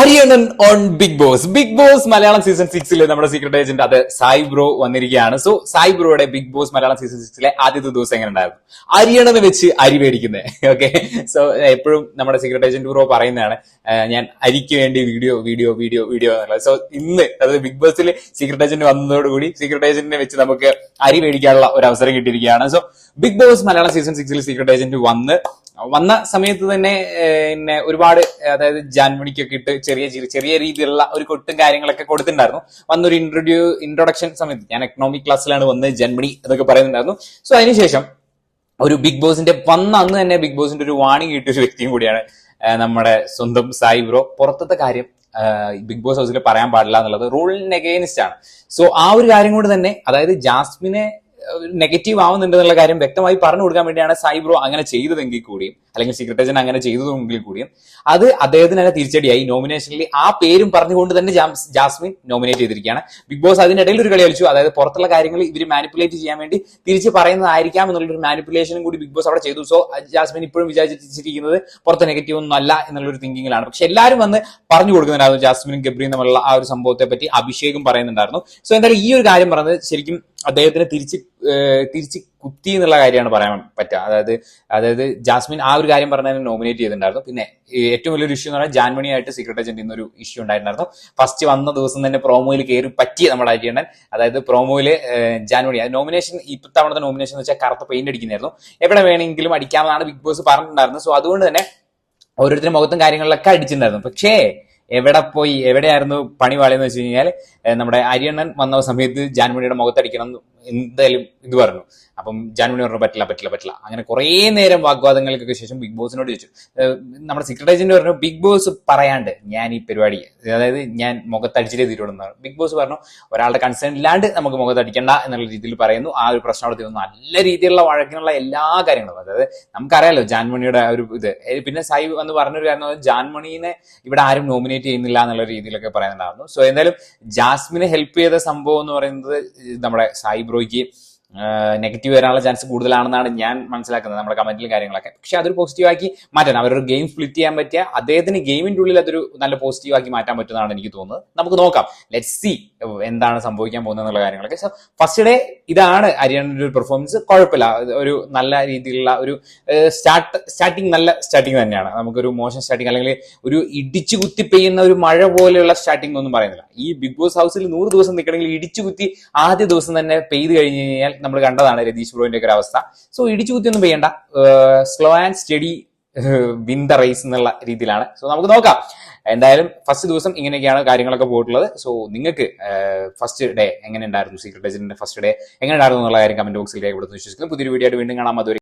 Ariyannan on Bigg Boss Malayalam season 6 നമ്മുടെ secret agent അത് Sai bro വന്നിരിക്കുകയാണ്. സോ സായി ബ്രോയുടെ ബിഗ് ബോസ് മലയാളം സീസൺ 6 ആദ്യത്തെ ദിവസം എങ്ങനെ ഉണ്ടായിരുന്നു? അരിയണ്ണന് വെച്ച് അരി മേടിക്കുന്നത്. ഓക്കെ, സോ എപ്പോഴും നമ്മുടെ സീക്രട്ട് ഏജന്റ് ബ്രോ പറയുന്നതാണ് ഞാൻ അരിക്ക് വേണ്ടി വീഡിയോ എന്നുള്ളത്. സോ ഇന്ന് അതായത് ബിഗ് ബോസിൽ സീക്രട്ട് ഏജന്റ് വന്നതോടുകൂടി സീക്രട്ട് ഏജന്റിനെ വെച്ച് നമുക്ക് അരി മേടിക്കാനുള്ള ഒരു അവസരം കിട്ടിയിരിക്കുകയാണ്. So Bigg Boss Malayalam season 6 secret agent വന്ന സമയത്ത് തന്നെ ഒരുപാട്, അതായത് ജാൻമണിക്കൊക്കെ ഇട്ട് ചെറിയ രീതിയിലുള്ള ഒരു കൊട്ടും കാര്യങ്ങളൊക്കെ കൊടുത്തിട്ടുണ്ടായിരുന്നു. വന്നൊരു ഇൻട്രൊഡക്ഷൻ സമയത്ത് ഞാൻ എക്കണോമിക് ക്ലാസ്സിലാണ് വന്ന് ജന്മണി എന്നൊക്കെ പറയുന്നുണ്ടായിരുന്നു. സോ അതിനുശേഷം ഒരു ബിഗ് ബോസിന്റെ വന്ന അന്ന് തന്നെ ബിഗ് ബോസിന്റെ ഒരു വാണിംഗ് കിട്ടിയ ഒരു വ്യക്തിയും കൂടിയാണ് നമ്മുടെ സ്വന്തം സായി ബ്രോ. പുറത്തത്തെ കാര്യം ബിഗ് ബോസ് ഹൗസിൽ പറയാൻ പാടില്ല എന്നുള്ളത് റൂളിന് അഗെയിൻസ്റ്റ് ആണ്. സോ ആ ഒരു കാര്യം കൊണ്ട് തന്നെ, അതായത് ജാസ്മിനെ നെഗറ്റീവ് ആവുന്നുണ്ട് എന്നുള്ള കാര്യം വ്യക്തമായി പറഞ്ഞു കൊടുക്കാൻ വേണ്ടിയാണ് സായി ബ്രോ അങ്ങനെ ചെയ്തതെങ്കിൽ കൂടിയും, അല്ലെങ്കിൽ സീക്രട്ട് ഏജന്റ് അങ്ങനെ ചെയ്തതെങ്കിൽ കൂടിയും, അത് അദ്ദേഹത്തിന് തന്നെ തിരിച്ചടിയായി. നോമിനേഷനിൽ ആ പേരും പറഞ്ഞുകൊണ്ട് തന്നെ ജാസ്മിൻ നോമിനേറ്റ് ചെയ്തിരിക്കുകയാണ്. ബിഗ് ബോസ് അതിനിടയിൽ ഒരു കളി കളിച്ചു. അതായത് പുറത്തുള്ള കാര്യങ്ങൾ ഇവർ മാനിപ്പുലേറ്റ് ചെയ്യാൻ വേണ്ടി തിരിച്ച് പറയുന്നതായിരിക്കാം എന്നുള്ളൊരു മാനിപ്പുലേഷനും കൂടി ബിഗ് ബോസ് അവിടെ ചെയ്തു. സോ ജാസ്മിൻ ഇപ്പോഴും വിചാരിച്ചിരിക്കുന്നത് പുറത്ത് നെഗറ്റീവ് ഒന്നും അല്ല എന്നുള്ളൊരു തിങ്കിങ്ങിലാണ്. പക്ഷെ എല്ലാവരും വന്ന് പറഞ്ഞു കൊടുക്കുന്നുണ്ടായിരുന്നു ജാസ്മിനും ഗബ്രിയും തമ്മിലുള്ള ആ ഒരു സംഭവത്തെ പറ്റി. അഭിഷേകും പറയുന്നുണ്ടായിരുന്നു. സോ എന്തായാലും ഈ ഒരു കാര്യം പറഞ്ഞത് ശരിക്കും അദ്ദേഹത്തിന് തിരിച്ച് കുത്തി എന്നുള്ള കാര്യമാണ് പറയാൻ പറ്റുക. അതായത് ജാസ്മിൻ ആ ഒരു കാര്യം പറഞ്ഞതിന് നോമിനേറ്റ് ചെയ്തിട്ടുണ്ടായിരുന്നു. പിന്നെ ഏറ്റവും വലിയൊരു ഇഷ്യൂ എന്ന് പറഞ്ഞാൽ ജാൻമണിയായിട്ട് സീക്രട്ട് ഏജന്റ് ഇന്നൊരു ഇഷ്യൂ ഉണ്ടായിട്ടുണ്ടായിരുന്നു. ഫസ്റ്റ് വന്ന ദിവസം തന്നെ പ്രോമോയിൽ കയറി പറ്റി നമ്മുടെ അരിയണ്ണൻ. അതായത് പ്രോമോയിൽ ജാൻമണി നോമിനേഷൻ, ഇത്തവണത്തെ നോമിനേഷൻ എന്ന് വെച്ചാൽ കറുത്ത പെയിന്റ് അടിക്കുന്നതായിരുന്നു. എവിടെ വേണമെങ്കിലും അടിക്കാമെന്നാണ് ബിഗ് ബോസ് പറഞ്ഞിട്ടുണ്ടായിരുന്നത്. സോ അതുകൊണ്ട് തന്നെ ഓരോരുത്തരും മുഖത്തും കാര്യങ്ങളിലൊക്കെ അടിച്ചിട്ടുണ്ടായിരുന്നു. പക്ഷേ എവിടെയായിരുന്നു പണി പാളിയെന്ന് വെച്ച് കഴിഞ്ഞാൽ, നമ്മുടെ അരിയണ്ണൻ വന്ന സമയത്ത് ജാൻമണിയുടെ മുഖത്തടിക്കണം എന്തായാലും ഇത് പറഞ്ഞു. അപ്പം ജാൻമണി പറഞ്ഞു പറ്റില്ല. അങ്ങനെ കുറെ നേരം വാഗ്വാദങ്ങൾക്കൊക്കെ ശേഷം ബിഗ് ബോസിനോട് ചോദിച്ചു. നമ്മുടെ സീക്രട്ട് ഏജന്റ് പറഞ്ഞു ബിഗ് ബോസ് പറയാണ്ട് ഞാൻ ഈ പരിപാടി, അതായത് ഞാൻ മുഖത്തടിച്ചിട്ടേ തീരുള്ളൂ. ബിഗ് ബോസ് പറഞ്ഞു ഒരാളുടെ കൺസേൺ ഇല്ലാണ്ട് നമുക്ക് മുഖത്തടിക്കണ്ട എന്നുള്ള രീതിയിൽ പറയുന്നു. ആ ഒരു പ്രശ്നം അവിടെ തീർന്നു. നല്ല രീതിയിലുള്ള വഴക്കിനുള്ള എല്ലാ കാര്യങ്ങളും, അതായത് നമുക്കറിയാലോ ജാൻമണിയുടെ ഒരു ഇത്. പിന്നെ സായി എന്ന് പറഞ്ഞൊരു കാര്യം, ജാൻമണീനെ ഇവിടെ ആരും നോമിനേറ്റ് ചെയ്യുന്നില്ല എന്നുള്ള രീതിയിലൊക്കെ പറയുന്നുണ്ടായിരുന്നു. സോ എന്തായാലും ജാസ്മിനെ ഹെൽപ്പ് ചെയ്ത സംഭവം എന്ന് പറയുന്നത് നമ്മുടെ സായി ബ്രോയ്ക്ക് നെഗറ്റീവ് വരാനുള്ള ചാൻസ് കൂടുതലാണെന്നാണ് ഞാൻ മനസ്സിലാക്കുന്നത്, നമ്മുടെ കമന്റിലും കാര്യങ്ങളൊക്കെ. പക്ഷെ അതൊരു പോസിറ്റീവാക്കി മാറ്റാൻ, അവരൊരു ഗെയിം സ്പ്ലിറ്റ് ചെയ്യാൻ പറ്റിയ അദ്ദേഹത്തിന് ഗെയിമിന്റെ ഉള്ളിൽ അതൊരു നല്ല പോസിറ്റീവാക്കി മാറ്റാൻ പറ്റുന്നതാണ് എനിക്ക് തോന്നുന്നത്. നമുക്ക് നോക്കാം, ലെറ്റ്സ് സീ എന്താണ് സംഭവിക്കാൻ പോകുന്നത് എന്നുള്ള കാര്യങ്ങളൊക്കെ. സോ ഫസ്റ്റ് ഡേ ഇതാണ് അരിയണ്ണന്റെ ഒരു പെർഫോമൻസ്. കുഴപ്പമില്ല, ഒരു നല്ല രീതിയിലുള്ള ഒരു സ്റ്റാർട്ടിങ് നല്ല സ്റ്റാർട്ടിങ് തന്നെയാണ്. നമുക്കൊരു മോശം സ്റ്റാർട്ടിങ് അല്ലെങ്കിൽ ഒരു ഇടിച്ചു കുത്തി പെയ്യുന്ന ഒരു മഴ പോലെയുള്ള സ്റ്റാർട്ടിങ് ഒന്നും പറയുന്നില്ല. ഈ ബിഗ് ബോസ് ഹൗസിൽ 100 ദിവസം നിൽക്കണമെങ്കിൽ ഇടിച്ചു കുത്തി ആദ്യ ദിവസം തന്നെ പെയ്ത് കഴിഞ്ഞ് കഴിഞ്ഞാൽ നമ്മൾ കണ്ടതാണ് രതീഷ് ബ്രോന്റെ ഒക്കെ ഒരു അവസ്ഥ. സോ ഇടിച്ചു കുത്തിയൊന്നും പെയ്യണ്ട, slow and steady win the race എന്നുള്ള രീതിയിലാണ്. സോ നമുക്ക് നോക്കാം. എന്തായാലും ഫസ്റ്റ് ദിവസം ഇങ്ങനെയൊക്കെയാണ് കാര്യങ്ങളൊക്കെ പോയിട്ടുള്ളത്. സോ നിങ്ങൾക്ക് ഫസ്റ്റ് ഡേ എങ്ങനെ ഉണ്ടായിരുന്നു, സീക്രട്ട് ഏജന്റിന്റെ ഫസ്റ്റ് ഡേ എങ്ങനെ ഉണ്ടായിരുന്നു എന്നുള്ള കാര്യം കമന്റ് ബോക്സിൽ രേഖപ്പെടുത്തുന്നു വിശ്വസിക്കുന്നു. പുതിയൊരു വീഡിയോ ആയിട്ട് വീണ്ടും കാണാം. അതുവരെ